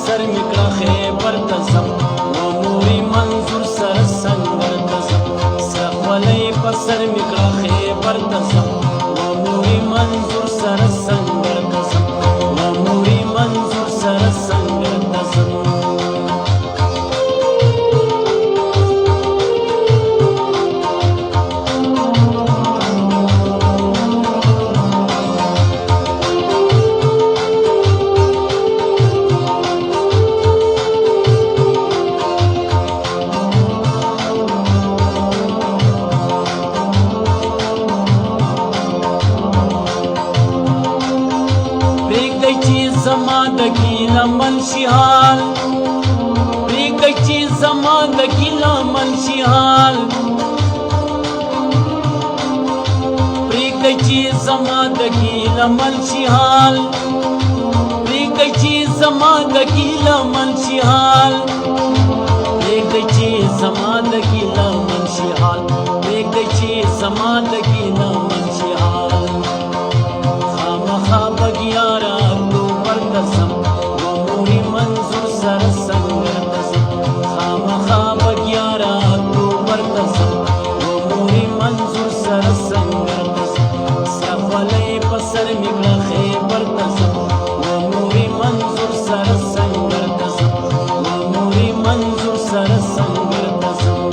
سر میکړه خیبر ته ځم و مورې منظور سره سنګر ته ځم سره خولۍ په سر میکړه خیبر ته ځم و مورې منظور سره سنګر ته ځم و مورې منظور سره سنګر ته ځم زما د ګیله منشي حال پرېږدئ چې زما د ګیله منشي حال پرېږدئ چې زما د ګیله منشي حال پرېږدئ چې زما د ګیله منشي حال پرېږدئ چې زما د ګیله منشي حال پرېږدئ چې زما د ګیله منشي حال خامخا بګیاره قسم و مورې منظور سره سنګر ته ځم خامخا بګیاره اکتوبر ته ځم و مورې منظور سره سنګر ته ځم سره خولۍ په سر مې کړه خیبر ته ځم و مورې منظور سره سنګر ته ځم و مورې منظور سره سنګر ته ځم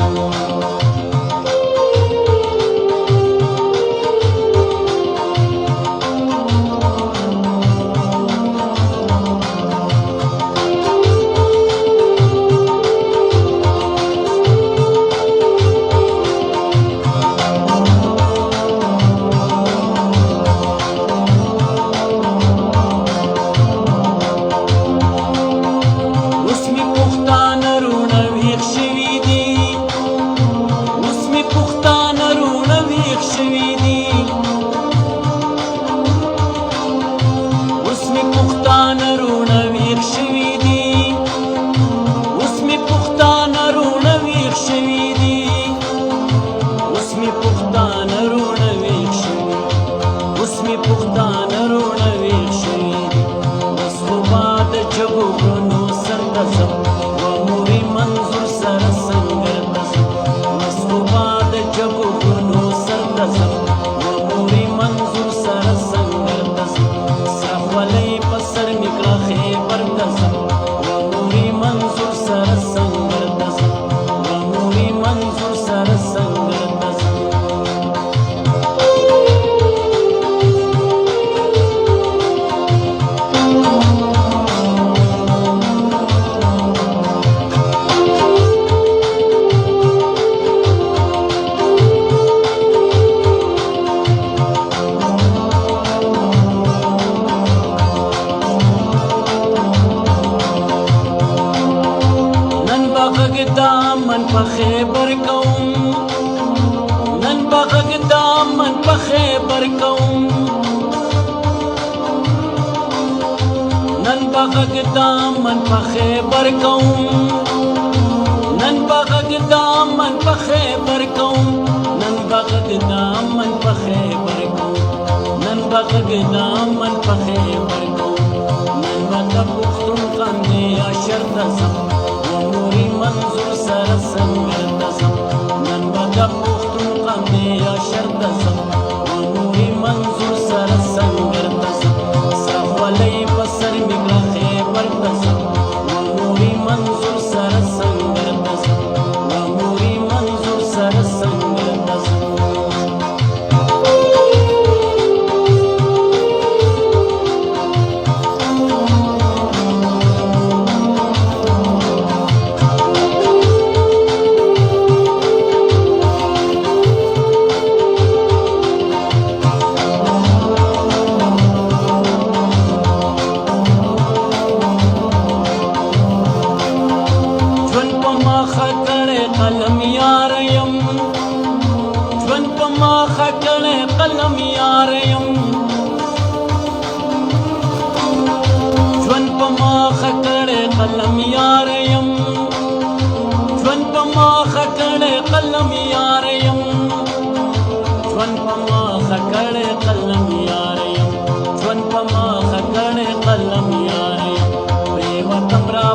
دامن په خیبر کوم نن بغږ دامن په خیبر کوم نن بغږ دامن په خیبر کوم نن بغږ دامن په خیبر کوم نن بغږ دامن په خیبر کوم نن بغږ دامن په خیبر کوم نن وته پښتون باندې اشر دسم منظور سره سنګر ته ځم نن به د پښتون باندې اشر ته ځم و مورې منظور سره سنګر ته ځم سره خولۍ په سر مې کړه خیبر ته ځم و مورې منظور سره سنګر ته ځم و مورې منظور سره سنګر ته ځم قلم یار یم ژوند په ماخه کړی قلم یار یم ژوند په ماخه کړی قلم یار یم ژوند په ماخه کړی قلم یار یم ژوند په ماخه کړی قلم یار یم ژوند په ماخه کړی قلم یار یم پرېوتم را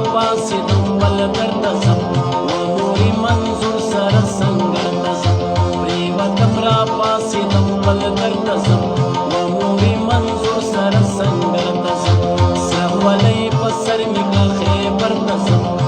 ملالۍ په سر مې کړه خیبر ته ځم